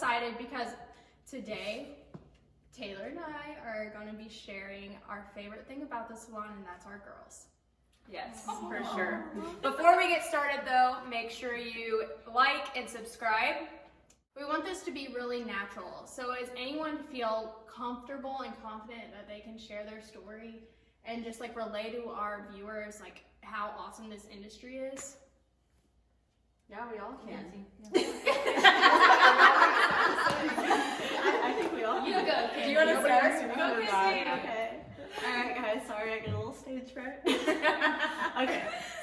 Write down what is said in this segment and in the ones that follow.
excited because today Taylor and I are going to be sharing our favorite thing about the salon, and that's our girls. Yes, for sure. Before we get started though, make sure you like and subscribe. We want this to be really natural. So does anyone feel comfortable and confident that they can share their story and just like relay to our viewers like how awesome this industry is? Yeah, we all can. I think we all can. You go. Do you want to start? Okay. Alright guys, sorry I get a little stage fright. Okay,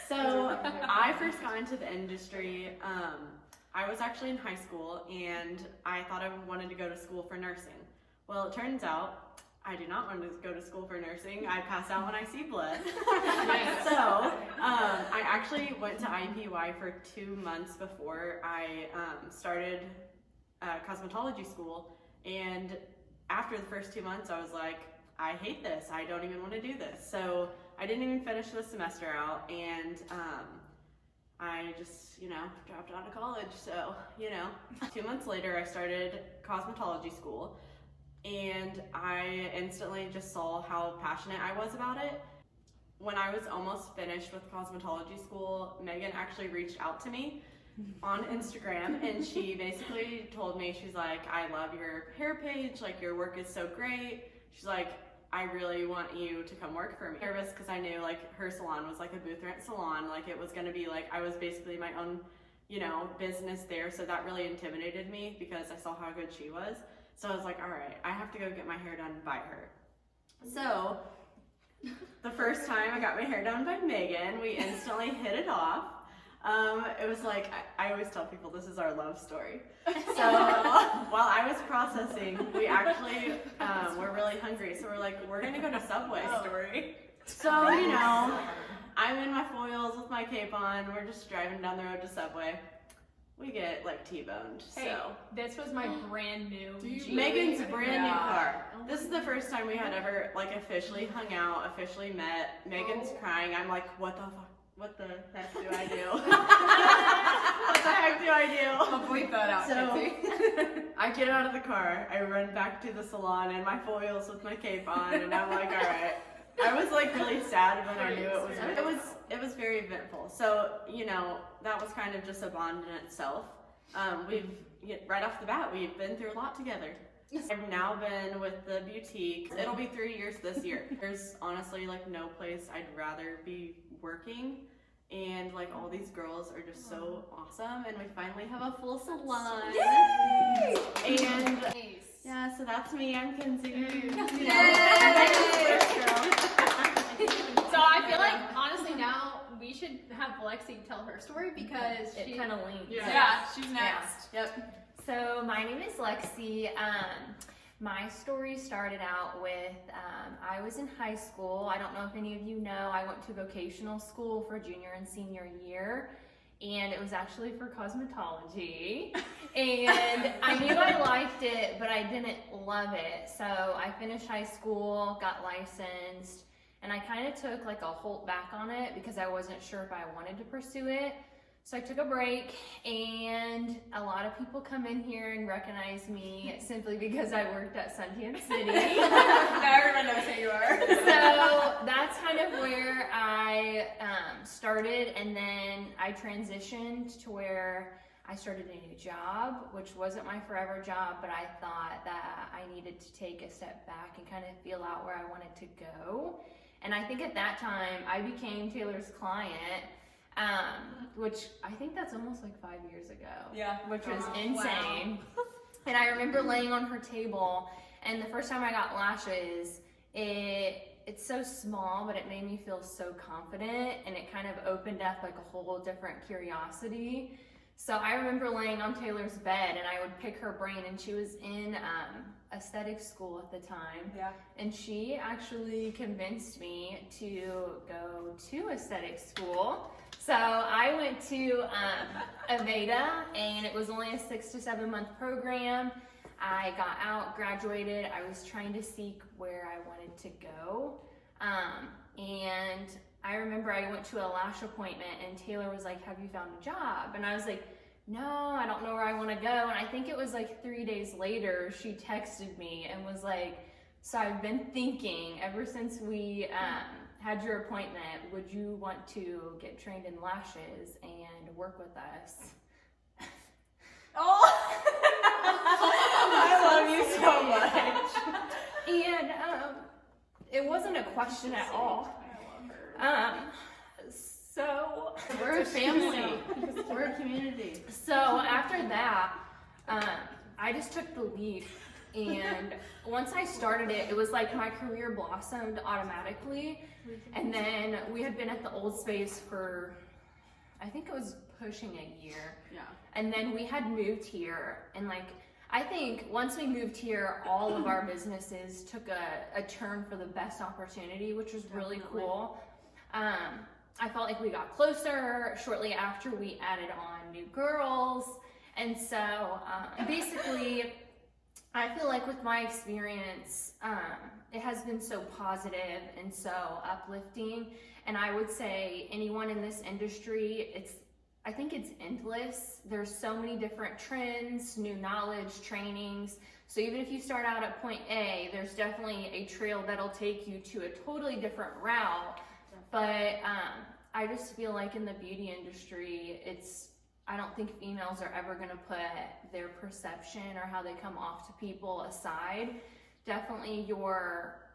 so I first got into the industry, I was actually in high school and I thought I wanted to go to school for nursing. Well, it turns out I do not want to go to school for nursing. I pass out when I see blood. So I actually went to IUPUI for 2 months before I started cosmetology school, and after the first 2 months I was like, I hate this, I don't even want to do this. So I didn't even finish the semester out, and I just, dropped out of college. So, 2 months later I started cosmetology school, and I instantly just saw how passionate I was about it. When I was almost finished with cosmetology school, Megan actually reached out to me on Instagram, and she basically told me, she's like, I love your hair page, like your work is so great. She's like, I really want you to come work for me. Nervous because I knew like her salon was like a booth rent salon, like it was gonna be like, I was basically my own, business there, so that really intimidated me because I saw how good she was. So I was like, all right, I have to go get my hair done by her. So the first time I got my hair done by Megan, we instantly hit it off. It was like, I always tell people this is our love story. So while I was processing, we actually were really hungry. So we're like, we're gonna go to Subway. Story. So, I'm in my foils with my cape on. We're just driving down the road to Subway. We get like T-boned. Hey, so this was my brand new Jeep. Megan's brand new car. This is the first time we had ever like officially hung out, officially met. Megan's crying. I'm like, what the fuck? What the heck do I do? What the heck do I do? I'll bleep that out, so, I get out of the car, I run back to the salon in my foils with my cape on, and I'm like, all right. I was like really sad, but I knew it was very eventful. So, that was kind of just a bond in itself. Right off the bat, we've been through a lot together. I've now been with the boutique. It'll be 3 years this year. There's honestly like no place I'd rather be working, and like all these girls are just so awesome, and we finally have a full salon. Yay! And Nice. yeah, so that's me. I'm Kinsey. So I feel like honestly now we should have Lexi tell her story because it kind of links. Yeah, she's next. Yeah. Yep. So my name is Lexi. My story started out with, I was in high school. I don't know if any of you know, I went to vocational school for junior and senior year, and it was actually for cosmetology. And I knew I liked it, but I didn't love it. So I finished high school, got licensed, and I kind of took like a hold back on it because I wasn't sure if I wanted to pursue it. So I took a break, and a lot of people come in here and recognize me simply because I worked at Suntan City. Now everyone knows who you are. So that's kind of where I started, and then I transitioned to where I started a new job, which wasn't my forever job, but I thought that I needed to take a step back and kind of feel out where I wanted to go. And I think at that time, I became Taylor's client. Which I think that's almost like 5 years ago. Yeah. Which was insane. Wow. And I remember laying on her table, and the first time I got lashes, it's so small, but it made me feel so confident, and it kind of opened up like a whole different curiosity. So I remember laying on Taylor's bed, and I would pick her brain, and she was in aesthetic school at the time. Yeah. And she actually convinced me to go to aesthetic school. So I went to Aveda, and it was only a 6 to 7 month program. I got out, graduated. I was trying to seek where I wanted to go. And I remember I went to a lash appointment, and Taylor was like, have you found a job? And I was like, no, I don't know where I want to go. And I think it was like 3 days later, she texted me and was like, so I've been thinking ever since we had your appointment, would you want to get trained in lashes and work with us? Oh, I love you so much. And it wasn't a question at all. So We're a family. We're a community. So after that, I just took the leap, and once I started it, it was like my career blossomed automatically. And then we had been at the old space for, I think it was pushing a year. Yeah. And then we had moved here, and like, I think once we moved here, all of our businesses took a turn for the best opportunity, which was really cool. I felt like we got closer shortly after we added on new girls. And so basically, I feel like with my experience, it has been so positive and so uplifting. And I would say anyone in this industry, I think it's endless. There's so many different trends, new knowledge, trainings. So even if you start out at point A, there's definitely a trail that'll take you to a totally different route. But I just feel like in the beauty industry, I don't think females are ever gonna put their perception or how they come off to people aside. Definitely your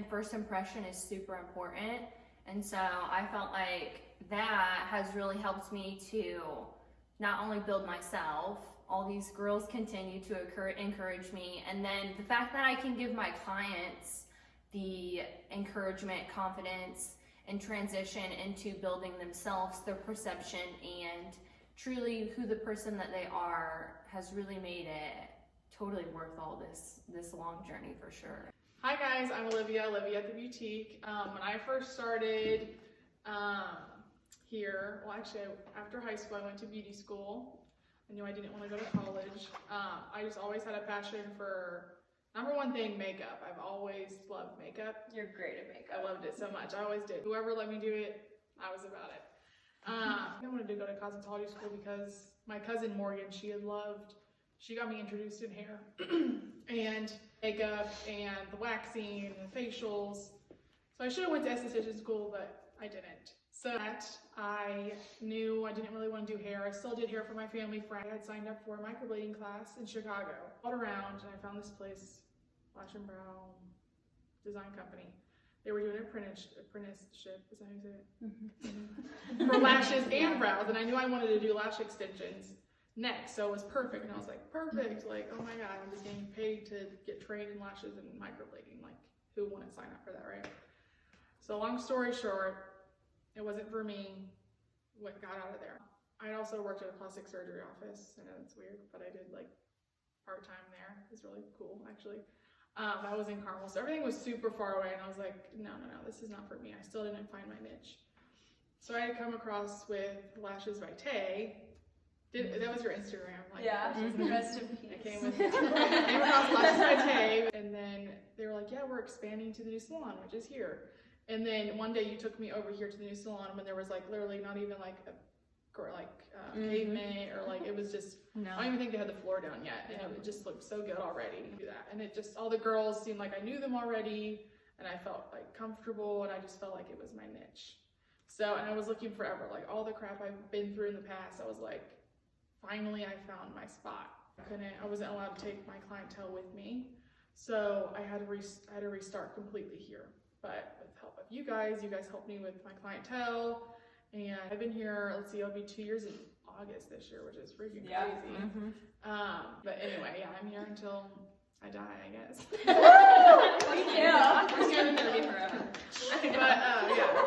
first impression is super important. And so I felt like that has really helped me to not only build myself, all these girls continue to encourage me, and then the fact that I can give my clients the encouragement, confidence, and transition into building themselves, their perception, and truly who the person that they are has really made it totally worth all this long journey for sure. Hi guys, I'm Olivia at the Boutique. When I first started here, well actually after high school I went to beauty school. I knew I didn't want to go to college. I just always had a passion for, number one thing, makeup. I've always loved makeup. You're great at makeup. I loved it so much. I always did. Whoever let me do it, I was about it. I wanted to go to cosmetology school because my cousin Morgan, she got me introduced in hair and makeup and the waxing and the facials. So I should have went to esthetician school, but I didn't. So that I knew I didn't really want to do hair. I still did hair for my family friend. I had signed up for a microblading class in Chicago. All around, and I found this place, Lash and Brow Design Company. They were doing an apprenticeship, is that how you say it? Mm-hmm. For lashes and brows, and I knew I wanted to do lash extensions next, so it was perfect. And I was like, perfect, like, oh my god, I'm just getting paid to get trained in lashes and microblading. Like, who wouldn't sign up for that, right? So long story short, it wasn't for me. What got out of there. I also worked at a plastic surgery office. I know it's weird, but I did like part-time there. It was really cool, actually. That was in Carmel, so everything was super far away, and I was like, no, this is not for me. I still didn't find my niche. So I had come across with Lashes by Tay. That was your Instagram, like, yeah. Rest in peace. I came across Lashes by Tay, and then they were like, yeah, we're expanding to the new salon, which is here. And then one day you took me over here to the new salon when there was like literally not even like a pavement, or like, it was just, no. I don't even think they had the floor down yet, and it just looked so good already to do that. And it just, all the girls seemed like I knew them already, and I felt like comfortable, and I just felt like it was my niche. So, and I was looking forever, like all the crap I've been through in the past, I was like, finally I found my spot. I wasn't allowed to take my clientele with me, so I had to restart completely here. But with the help of you guys helped me with my clientele. And I've been here, let's see, it'll be 2 years in August this year, which is freaking crazy. Mm-hmm. But anyway, yeah, I'm here until I die, I guess. Yeah. We're going to be forever. But, yeah.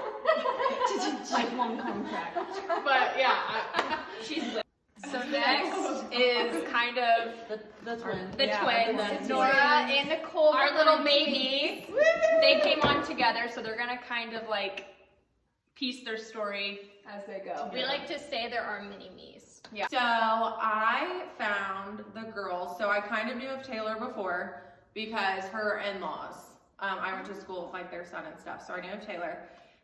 Lifelong contract. But, yeah. She's lit. So next is kind of the twins. The twins. Nora and Nicole, our little babies. They came on together, so they're going to kind of like piece their story as they go. We like to say there are mini-me's. Yeah. So I found the girls. So I kind of knew of Taylor before because her in-laws. I went to school with like their son and stuff, so I knew of Taylor.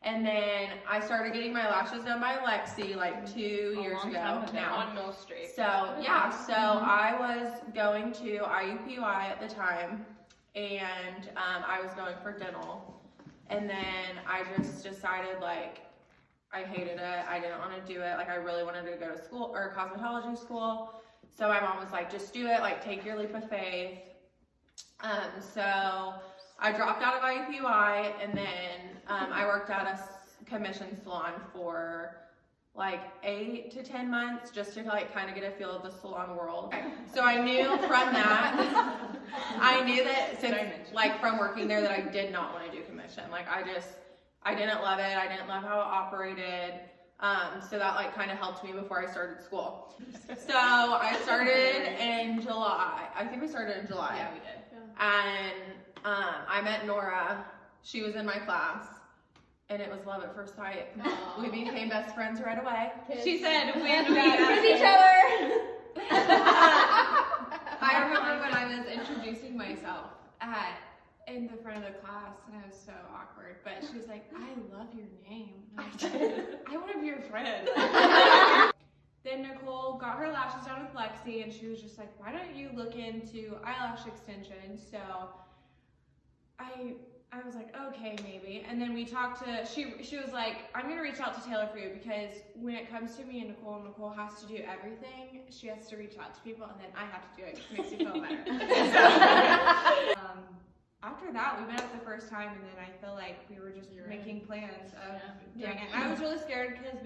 And then I started getting my lashes done by Lexi like 2 years ago now. On Mill Street. So yeah, so I was going to IUPUI at the time, and I was going for dental, and then I just decided like I hated it. I didn't want to do it. Like I really wanted to go to school or cosmetology school. So my mom was like, just do it. Like take your leap of faith. So I dropped out of IUPUI, and then I worked at a commission salon for like 8 to 10 months just to like kind of get a feel of the salon world. So I knew from that, I knew that since like from working there that I did not want to do commission. Like I didn't love it. I didn't love how it operated. So that like kind of helped me before I started school. So I started in July. I think we started in July. Yeah, we did. And I met Nora. She was in my class, and it was love at first sight. We became best friends right away. She said we had to kiss each other. I remember when I was introducing myself in the front of the class, and I was so awkward. But she was like, "I love your name. And I was like, I want to be your friend." Then Nicole got her lashes done with Lexi, and she was just like, "Why don't you look into eyelash extension?" So I was like, okay, maybe. And then we talked to, she was like, I'm going to reach out to Taylor for you, because when it comes to me and Nicole has to do everything. She has to reach out to people, and then I have to do it. It makes me feel better. After that, we met up the first time, and then I feel like we were just making plans of doing it. I was really scared because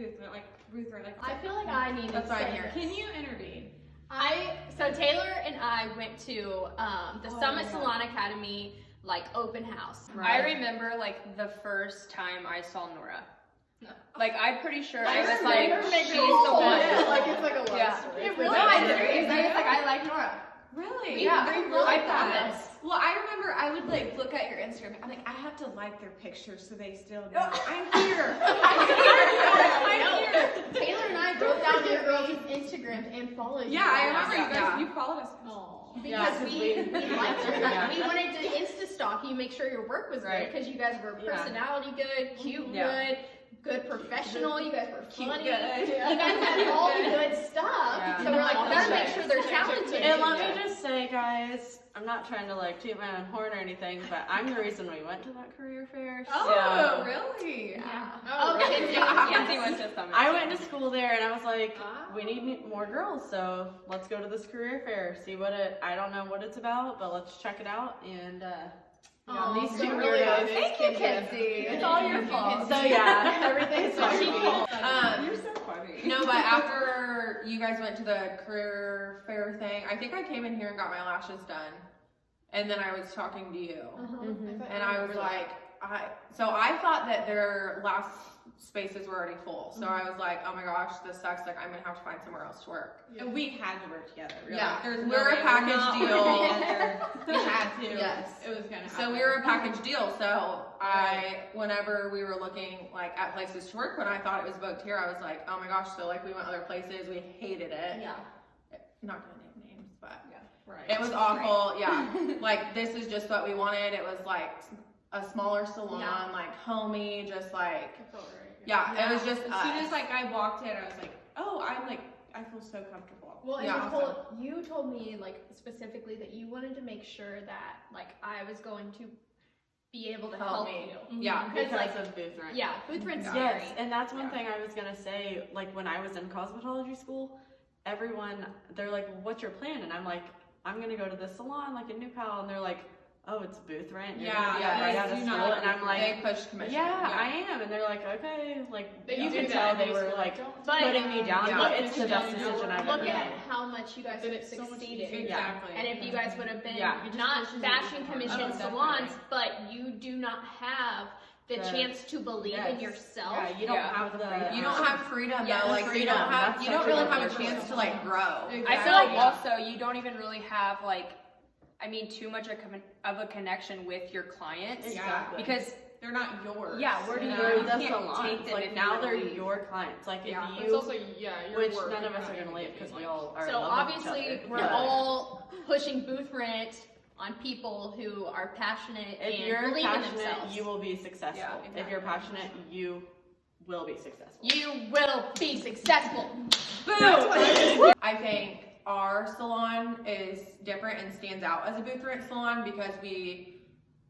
Ruth were like, I feel like I need That's to why I'm say here. can you intervene? So Taylor and I went to the Summit Salon Academy like open house. Right. I remember like the first time I saw Nora. No. Like I'm pretty sure I was remember like, making she's the one. Yeah, like it's like a love Yeah. story. It really is. It's like I like Nora. Really? Yeah, I we love really that. promise. Well, I remember I would like look at your Instagram. I'm like, I have to like their pictures so they still know I'm here. I'm here. Taylor and I broke down your girls' Instagrams and followed you. Yeah, I remember you Yeah. guys. You followed us. Because we liked it. Yeah. We wanted to Insta stalk you, make sure your work was Right. good, because you guys were Yeah. personality good, cute Yeah. good professional. You guys were funny. good. You guys had all the good stuff. Yeah. So we're like, we gotta make sure they're talented. And let me just say, guys, I'm not trying to like toot my own horn or anything, but I'm the reason we went to that career fair. Oh, So really? Yeah. Oh, Okay. really? Kenzie went to Summit. I went to school there, and I was like, we need more girls, so let's go to this career fair, see what I don't know what it's about, but let's check it out. And these two really weirdos. is. Thank you, Kenzie. It's all your fault. So yeah, everything's She's fine. You're so funny. No, but after you guys went to the career fair thing, I think I came in here and got my lashes done, and then I was talking to you, and I was like, so I thought that their last spaces were already full, so I was like, oh my gosh, this sucks. Like I'm gonna have to find somewhere else to work. And we had to work together. Really. Yeah, There's no we're a way package not deal. working together. We had to. Yes. It was gonna happen. So we were a package deal. So whenever we were looking like at places to work, when I thought it was booked here, I was like, oh my gosh. So like we went other places, we hated it. Yeah. Not gonna name names, but Right. it was awful. Yeah, like this is just what we wanted. It was like a smaller salon, Yeah. like homey, just like I felt right. yeah. It was just As soon as like I walked in, I was like, oh, I feel so comfortable. Well, and Yeah. Nicole, you told me like specifically that you wanted to make sure that like I was going to be able to help me. you. Yeah. Because like Because of booth rent. yeah, booth rent's Yes, scary. and that's one thing I was gonna say. Like when I was in cosmetology school, everyone they're like, "What's your plan?" And I'm like, "I'm gonna go to this salon like in New Pal," and they're like, "Oh, it's booth rent." You're Yeah, gonna be yeah, right they out of do school," not and I'm like, they pushed commission. "Yeah, I am," and they're like, "Okay," like They you do can that tell in they high were school, like don't But putting me down, Yeah. but it's the best Look decision I've Look ever at made. how much you guys Then have it's so much succeeded. easier. Exactly. And if you guys would have been Yeah. It just not pushes you bashing to commission perform. Oh, salons, but you do not have the chance to believe in Yes. yourself. Yeah, you don't Yeah. have the. You don't have freedom Yeah, though. Like you freedom. don't have That's you don't such really a have a good chance to like grow. I feel like Yeah. also you don't even really have like, I mean, too much of a connection with your clients. Exactly. Because They're not yours. yeah, where do you, They're you the can't salons. take them Like if now you they're leave. your clients. Like Yeah. if It's you, also your which work. none of You're us not are gonna leave because we like- all are. in So love with each obviously other. we're Yeah. all pushing booth rent on people who are passionate If and you're believe in passionate, themselves. you will be successful. Yeah, If you're passionate, you will be successful. You will be successful. I think our salon is different and stands out as a booth rent salon because we,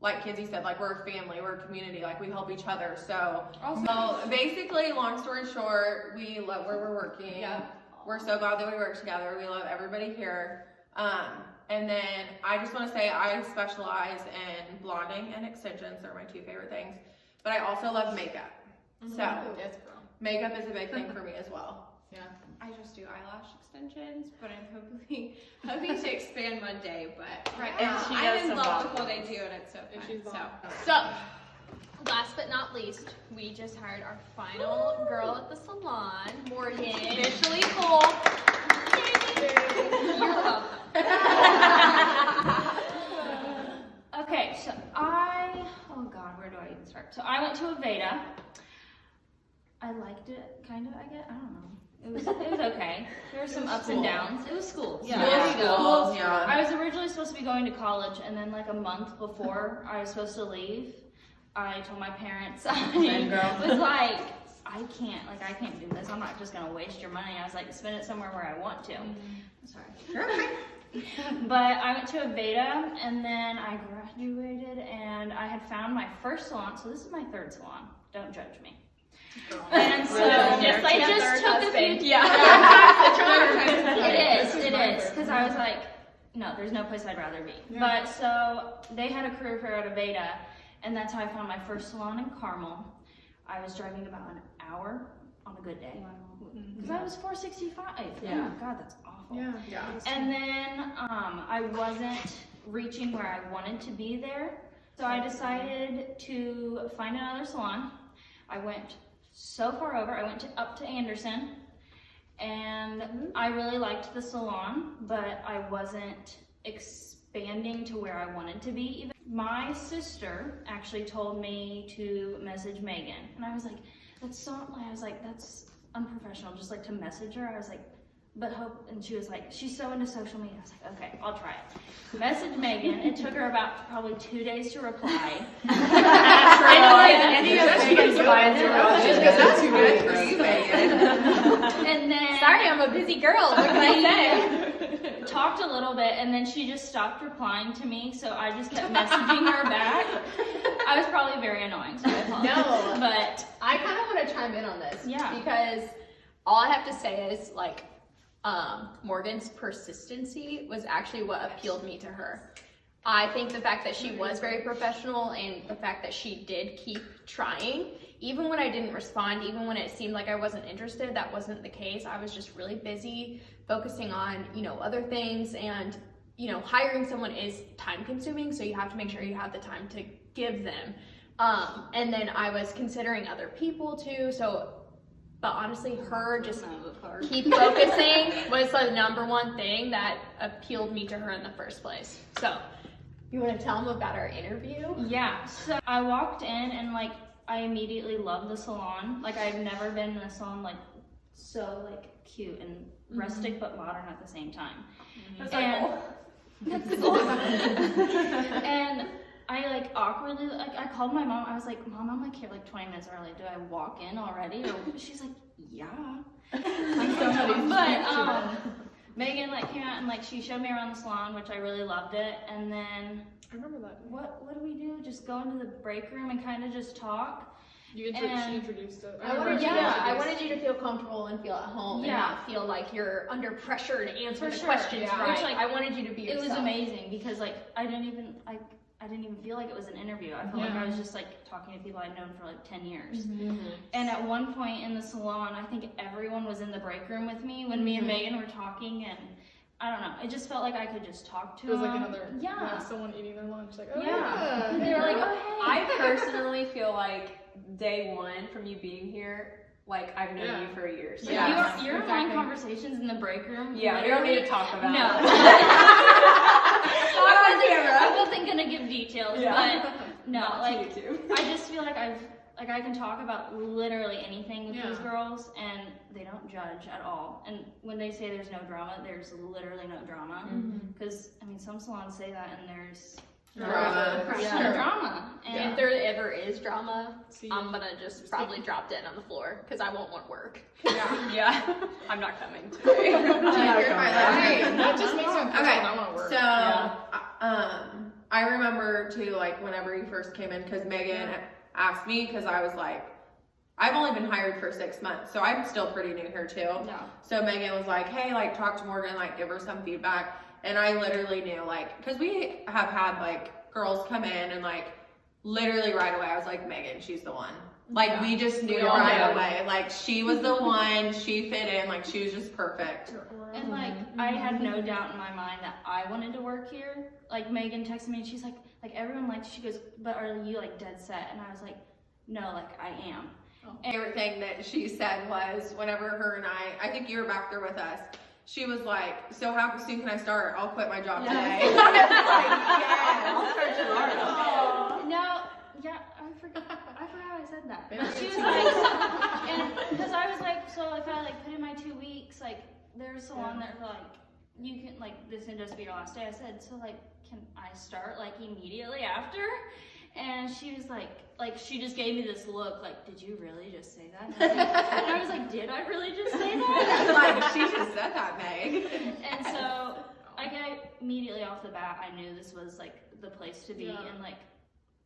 like Kinsey said, like we're a family, we're a community, like we help each other. So basically, long story short, we love where we're working. Yeah. We're so glad that we work together. We love everybody here. And then I just want to say I specialize in blonding and extensions. They're my two favorite things. But I also love makeup. So Yes, girl. makeup is a big thing for me as well. Yeah. I just do eyelash extensions, but I'm hoping to expand one day. But right And now, she I'm does in some love bomb. with what I do, and it's so And fun. she's bomb. So, last but not least, we just hired our final girl at the salon, Morgan. Officially full. You're welcome. Okay, so oh God, where do I even start? So I went to Aveda. I liked it, kind of, I guess. I don't know. It was okay. There were some ups and downs. It was school. Yeah. Yeah. There you go. School, yeah. I was originally supposed to be going to college, and then like a month before I was supposed to leave, I told my parents I was like, I can't do this. I'm not just gonna waste your money. I was like, spend it somewhere where I want to. Sorry. But I went to Aveda, and then I graduated, and I had found my first salon. So this is my third salon. Don't judge me. And so I just took a few. It is, because I was like, no, there's no place I'd rather be. Yeah. But so they had a career fair at Aveda, and that's how I found my first salon in Carmel. I was driving about an hour on a good day. Because I was 465. Yeah. Oh my God, that's awful. Yeah. And then I wasn't reaching where I wanted to be there. So I decided to find another salon. I went so far over. I went up to Anderson, and I really liked the salon, but I wasn't expanding to where I wanted to be. Even my sister actually told me to message Megan, and I was like, that's unprofessional, just like to message her. I was like, but hope, and she was like, she's so into social media. I was like, okay, I'll try it. Message Megan. It took her about probably 2 days to reply. And then Sorry, I'm a busy girl. What can I say? talked a little bit, and then she just stopped replying to me, so I just kept messaging her back. I was probably very annoying, so I apologize. No. But I kind of want to chime in on this. Yeah. Because all I have to say is, like, Morgan's persistency was actually what appealed me to her. I think the fact that she was very professional and the fact that she did keep trying, even when I didn't respond, even when it seemed like I wasn't interested, that wasn't the case. I was just really busy focusing on, other things, and, hiring someone is time consuming, so you have to make sure you have the time to give them. And then I was considering other people too, but honestly, her just keep focusing was the number one thing that appealed me to her in the first place. So, you want to tell them about our interview? yeah, so I walked in, and like I immediately loved the salon. Like I've never been in a salon like so like cute and rustic but modern at the same time. That's That's the goal. And I like awkwardly, like I called my mom. I was like, Mom, I'm like here like 20 minutes early. Do I walk in already? Or she's like, yeah. But Megan like came out and like she showed me around the salon, which I really loved it. And then I remember that. what do we do? Just go into the break room and kind of just talk. She introduced it. I wanted you to feel comfortable and feel at home and Yeah. not feel like you're under pressure to answer For the sure. questions Yeah. right. Which, like, I wanted you to be It yourself. was amazing because like I didn't even feel like it was an interview. I felt like I was just like talking to people I'd known for like 10 years. And at one point in the salon, I think everyone was in the break room with me when me and Megan were talking, and I don't know, it just felt like I could just talk to It was them. like another, yeah. someone eating their lunch, like, oh Yeah. yeah. They were like, oh hey. I personally feel like day one from you being here, like I've known you for years. Like, Yeah. you're having conversations in the break room. Yeah, we don't need to talk about No. it. I wasn't gonna give details, Yeah. but no, Not like to you two. I just feel like I've like I can talk about literally anything with Yeah. these girls, and they don't judge at all. And when they say there's no drama, there's literally no drama. Because I mean, some salons say that, and there's Drama. drama. And If there ever is drama, See, I'm gonna just probably drop dead on the floor because I won't want work. Yeah. I'm not coming today. that just makes me uncomfortable. Okay, I want to work. so I remember too, like whenever you first came in, because Megan asked me, because I was like, I've only been hired for 6 months, so I'm still pretty new here too. Yeah. So Megan was like, hey, like talk to Morgan, like give her some feedback. And I literally knew, like, because we have had like girls come in and like literally right away I was like, Megan, she's the one. Like we just knew right away. Like she was the one, she fit in, like she was just perfect. And like I had no doubt in my mind that I wanted to work here. Like Megan texted me and she's like everyone likes you. She goes, but are you like dead set? And I was like, no, like I am. Favorite thing that she said was whenever her and I think you were back there with us, she was like, so how soon can I start? I'll quit my job today. I was like, yeah, I'll start tomorrow. No, yeah, I forgot I said that. She was like, and because I was like, so if I like put in my 2 weeks, like there's a salon that like you can like this can just be your last day. I said, so like can I start like immediately after? And she was like she just gave me this look like, did you really just say that? And I was like, did I really just say that? Like she just said that, Meg. And so I immediately off the bat I knew this was like the place to be. And like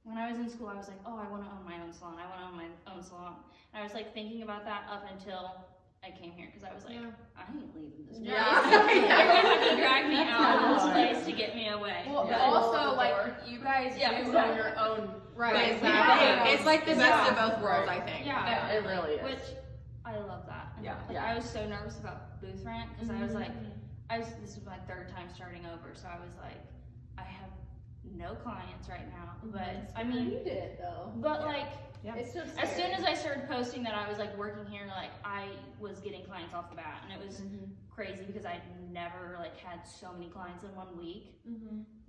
when I was in school I was like, oh, I want to own my own salon. I want to own my own salon. And I was like thinking about that up until I came here because I was like, I ain't leaving this place. Everyone had to drag me out of this place to get me away. Well, also, like, you guys do own your own Exactly. It's like the best of both worlds, I think. Yeah, It really is. which I love that. And, Yeah. like, I was so nervous about booth rent because I was like, this was my 3rd time starting over, so I was like, I have no clients right now, but I mean, You did it though. but like. It's just As soon as I started posting that I was like working here, like I was getting clients off the bat, and it was crazy because I'd never like had so many clients in 1 week.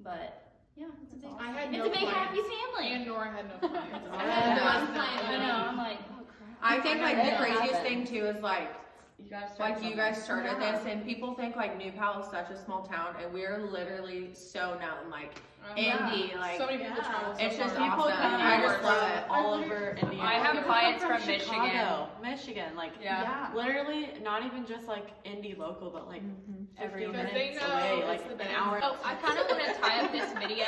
But yeah, it's a big, I had it's no a big clients. happy family. And Nora had no clients. I know. I'm like, oh crap. I think like the craziest thing too is like You guys you guys started this and people think like New Pal is such a small town and we're literally so known, like indie, like So many people travel. it's just People awesome. come I just love it. all over Indiana. I have People clients come from Michigan. Chicago, Michigan, like literally not even just like indie local, but like every Because minute they know away, it's like the an best. hour. Oh, I kind of want to tie up this video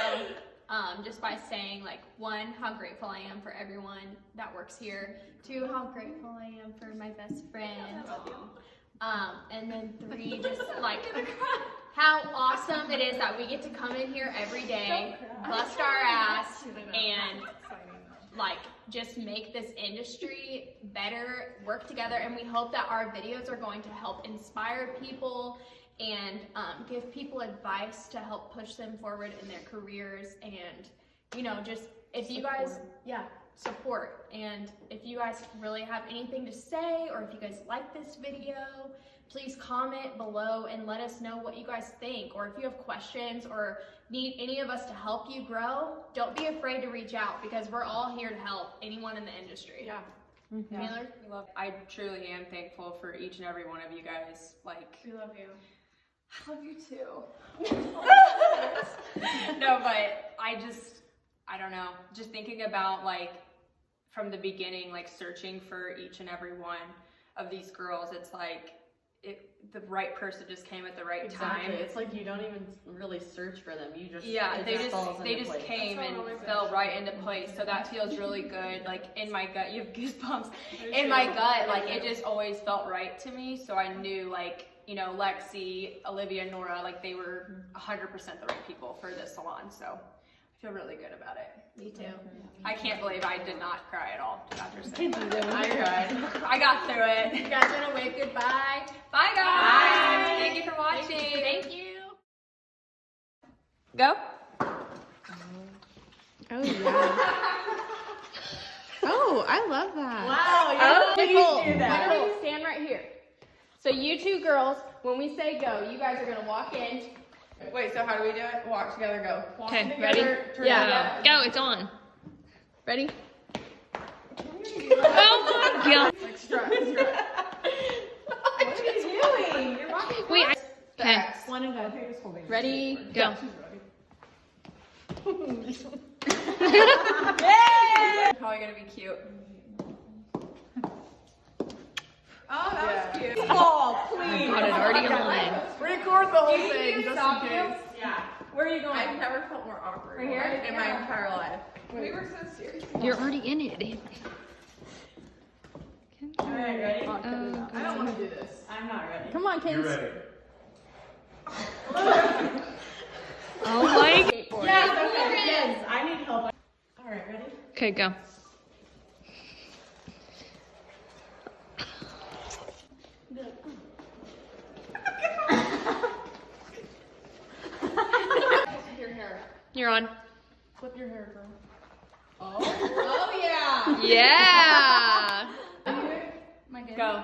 just by saying, like, 1, how grateful I am for everyone that works here. 2, how grateful I am for my best friend. And then 3, just like how awesome it is that we get to come in here every day, bust our ass, and like just make this industry better, work together, and we hope that our videos are going to help inspire people and give people advice to help push them forward in their careers. And you know, just if you guys support, and if you guys really have anything to say, or if you guys like this video, please comment below and let us know what you guys think. Or if you have questions or need any of us to help you grow, don't be afraid to reach out, because we're all here to help anyone in the industry. Taylor? I truly am thankful for each and every one of you guys. Like, We love you. I love you too. No, but I don't know, just thinking about like from the beginning, like searching for each and every one of these girls, it's like the right person just came at the right time. It's like you don't even really search for them. You just They just came and fell right into place. So that feels really good. Like in my gut, you have goosebumps. In my gut, like it just always felt right to me. So I knew, like, you know, Lexi, Olivia, Nora, like they were 100% the right people for this salon. So I feel really good about it. Me too. I can't believe I did not cry at all after saying that. I cried. I got through it. You guys want to wave goodbye? Bye guys. Thank you for watching. Thank you. Go. Oh yeah. Oh, I love that. Wow, Nicole, why don't you stand right here? So you 2 girls, when we say go, you guys are gonna walk in. Wait, so how do we do it? Walk together, go. Okay, ready? Turn Yeah. Go, it's on. Ready? Turn your Oh my god. Like strut, strut. What are you doing? You're walking. Wait. Okay. One and go. Okay, just hold me. Ready? Go. Probably gonna be cute. Oh, that was cute. Oh, I got it already on line. Record the whole thing just in case. Yeah. Where are you going? I've never felt more awkward Right here? in my entire life. We were so serious. You're already in it. All right, ready? I don't want to do this. I'm not ready. Come on, You're kids. ready. Oh my. Yes, okay, yes. I need help. All right, ready? Okay, go. Your hair. You're on. Flip your hair, girl. Oh yeah. Yeah. Am I good? Go.